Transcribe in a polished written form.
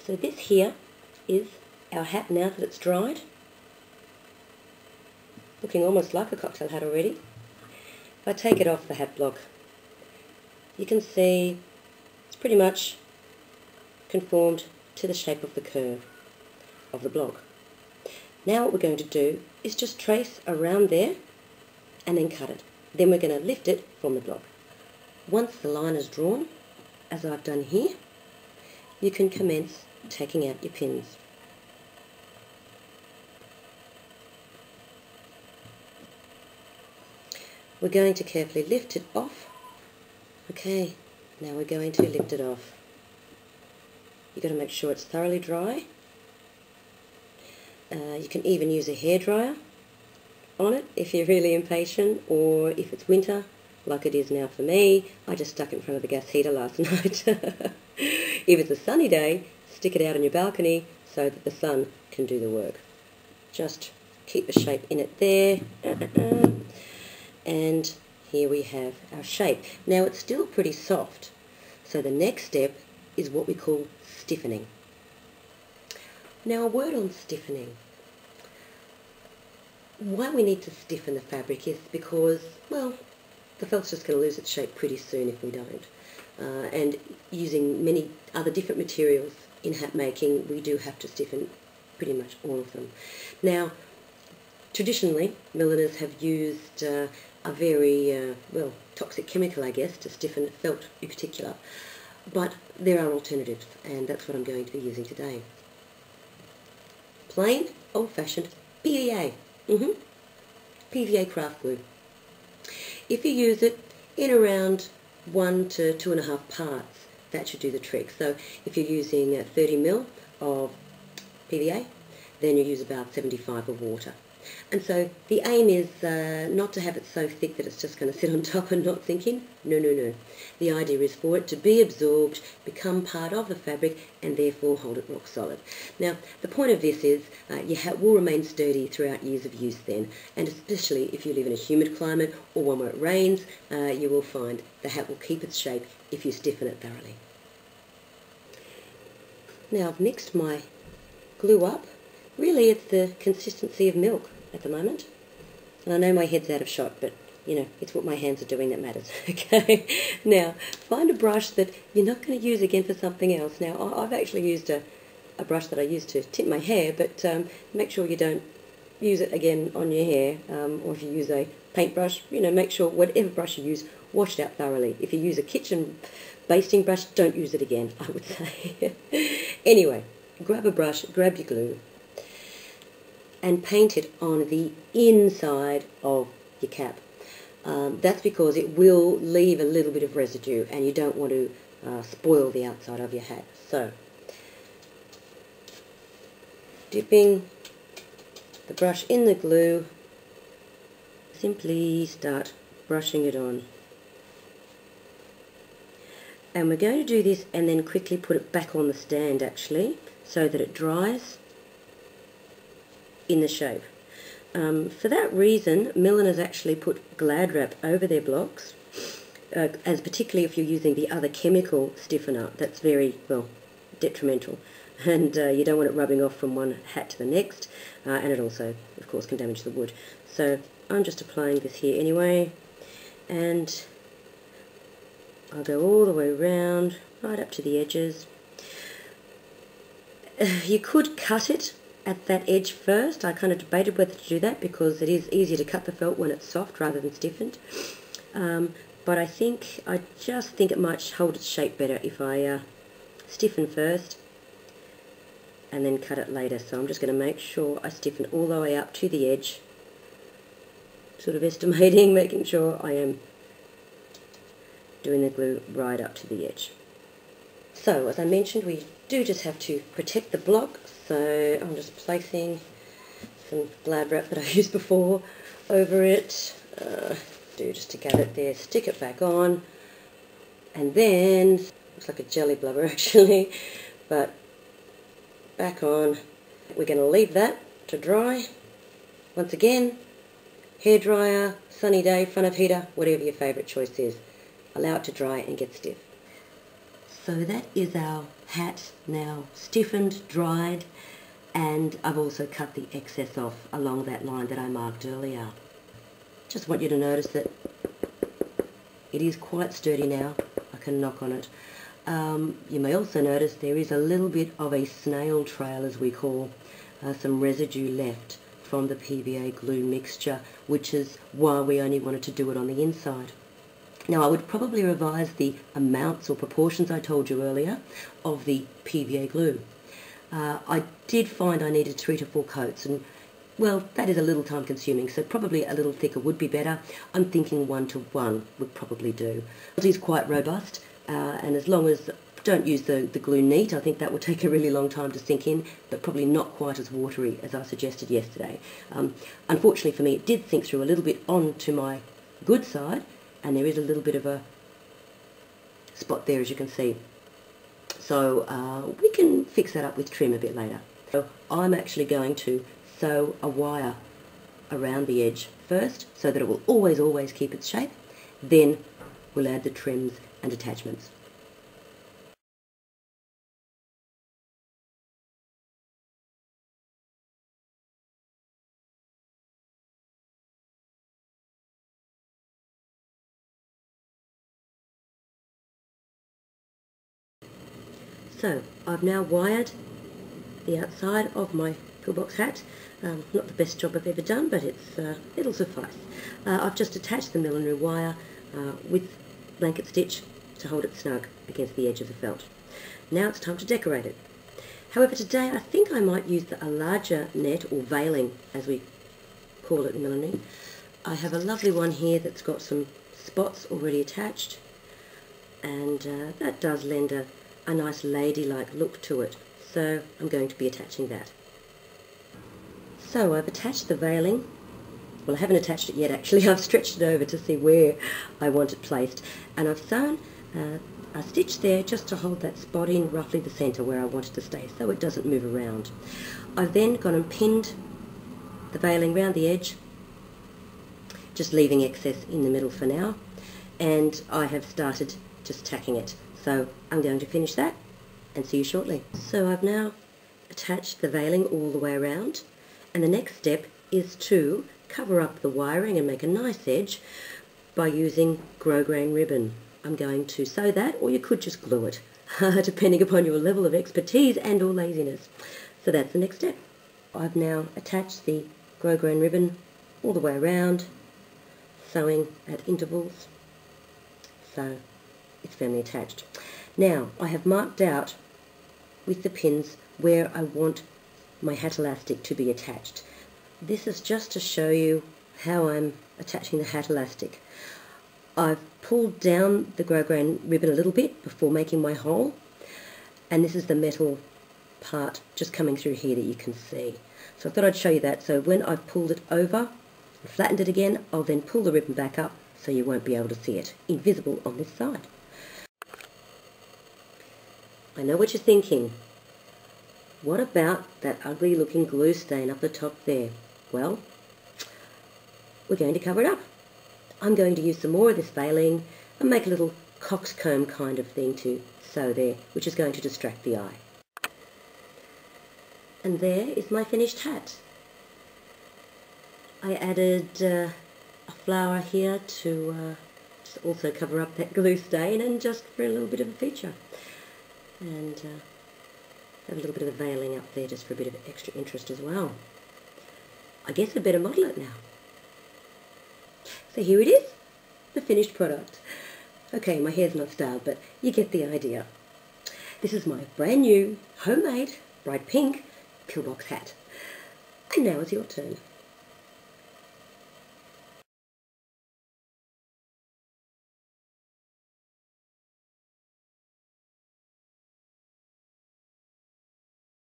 So this here is our hat now that it's dried. Looking almost like a cocktail hat already. If I take it off the hat block, you can see it's pretty much conformed to the shape of the curve of the block. Now what we're going to do is just trace around there and then cut it. Then we're going to lift it from the block. Once the line is drawn, as I've done here, you can commence taking out your pins. We're going to carefully lift it off. Okay, now we're going to lift it off. You've got to make sure it's thoroughly dry. You can even use a hairdryer on it if you're really impatient, or if it's winter, like it is now for me, I just stuck it in front of the gas heater last night. If it's a sunny day, stick it out on your balcony so that the sun can do the work. Just keep the shape in it there. And here we have our shape. Now it's still pretty soft, so the next step is what we call stiffening. Now a word on stiffening. Why we need to stiffen the fabric is because, well, the felt's just going to lose its shape pretty soon if we don't. And using many other different materials in hat making, we do have to stiffen pretty much all of them. Now, traditionally, milliners have used a very, well, toxic chemical, I guess, to stiffen felt in particular. But there are alternatives, and that's what I'm going to be using today. Plain, old-fashioned PVA. PVA craft glue. If you use it in around 1 to 2.5 parts, that should do the trick. So if you're using 30 ml of PVA, then you use about 75 of water. And so the aim is not to have it so thick that it's just going to sit on top and not sink in. No, no, no. The idea is for it to be absorbed, become part of the fabric, and therefore hold it rock solid. Now, the point of this is your hat will remain sturdy throughout years of use then, and especially if you live in a humid climate or one where it rains, you will find the hat will keep its shape if you stiffen it thoroughly. Now I've mixed my glue up. Really, it's the consistency of milk at the moment. And I know my head's out of shot, but, you know, it's what my hands are doing that matters. Okay? Now, find a brush that you're not going to use again for something else. Now, I've actually used a brush that I used to tint my hair, but make sure you don't use it again on your hair. Or if you use a paintbrush, you know, make sure whatever brush you use, wash it out thoroughly. If you use a kitchen basting brush, don't use it again, I would say. Anyway, grab a brush, grab your glue, and paint it on the inside of your cap. That's because it will leave a little bit of residue, and you don't want to spoil the outside of your hat. So, dipping the brush in the glue, simply start brushing it on. And we're going to do this and then quickly put it back on the stand actually, so that it dries in the shape. For that reason, milliners actually put Glad wrap over their blocks, as particularly if you're using the other chemical stiffener that's very, well, detrimental. And you don't want it rubbing off from one hat to the next, and it also, of course, can damage the wood. So I'm just applying this here anyway, and I'll go all the way around, right up to the edges. You could cut it at that edge first. I kind of debated whether to do that because it is easier to cut the felt when it's soft rather than stiffened. But I just think it might hold its shape better if I stiffen first and then cut it later. So I'm just going to make sure I stiffen all the way up to the edge, sort of estimating, making sure I am doing the glue right up to the edge. So, as I mentioned, we do just have to protect the block, so I'm just placing some Glad wrap that I used before over it. Just to get it there, stick it back on, and then, looks like a jelly blubber actually, but back on. We're going to leave that to dry. Once again, hairdryer, sunny day, front of heater, whatever your favourite choice is. Allow it to dry and get stiff. So that is our hat now stiffened, dried, and I've also cut the excess off along that line that I marked earlier. Just want you to notice that it is quite sturdy now. I can knock on it. You may also notice there is a little bit of a snail trail, as we call, some residue left from the PVA glue mixture, which is why we only wanted to do it on the inside. Now I would probably revise the amounts or proportions I told you earlier of the PVA glue. I did find I needed 3 to 4 coats, and well, that is a little time consuming, so probably a little thicker would be better. I'm thinking 1 to 1 would probably do. It is quite robust, and as long as don't use the glue neat, I think that would take a really long time to sink in, but probably not quite as watery as I suggested yesterday. Unfortunately for me, it did sink through a little bit onto my good side, and there is a little bit of a spot there, as you can see. So we can fix that up with trim a bit later. So I'm actually going to sew a wire around the edge first, so that it will always keep its shape. Then we'll add the trims and attachments. So I've now wired the outside of my pillbox hat. Not the best job I've ever done, but it'll suffice. I've just attached the millinery wire with blanket stitch to hold it snug against the edge of the felt. Now it's time to decorate it. However, today I think I might use a larger net, or veiling as we call it in millinery. I have a lovely one here that's got some spots already attached, and that does lend a nice ladylike look to it, so I'm going to be attaching that. So I've attached the veiling. Well, I haven't attached it yet actually. I've stretched it over to see where I want it placed, and I've sewn a stitch there just to hold that spot in roughly the centre where I want it to stay, so it doesn't move around. I've then gone and pinned the veiling round the edge, just leaving excess in the middle for now, and I have started just tacking it. So I'm going to finish that and see you shortly. So I've now attached the veiling all the way around, and the next step is to cover up the wiring and make a nice edge by using grosgrain ribbon. I'm going to sew that, or you could just glue it, depending upon your level of expertise and or laziness. So that's the next step. I've now attached the grosgrain ribbon all the way around, sewing at intervals, so it's firmly attached. Now I have marked out with the pins where I want my hat elastic to be attached. This is just to show you how I'm attaching the hat elastic. I've pulled down the grosgrain ribbon a little bit before making my hole, and this is the metal part just coming through here that you can see. So I thought I'd show you that. So when I've pulled it over and flattened it again, I'll then pull the ribbon back up so you won't be able to see it. Invisible on this side. I know what you're thinking. What about that ugly looking glue stain up the top there? Well, we're going to cover it up. I'm going to use some more of this veiling and make a little coxcomb kind of thing to sew there, which is going to distract the eye. And there is my finished hat. I added a flower here to just also cover up that glue stain, and just for a little bit of a feature. And have a little bit of the veiling up there just for a bit of extra interest as well. I guess I better model it now. So here it is, the finished product. Okay, my hair's not styled, but you get the idea. This is my brand new, homemade, bright pink pillbox hat. And now it's your turn.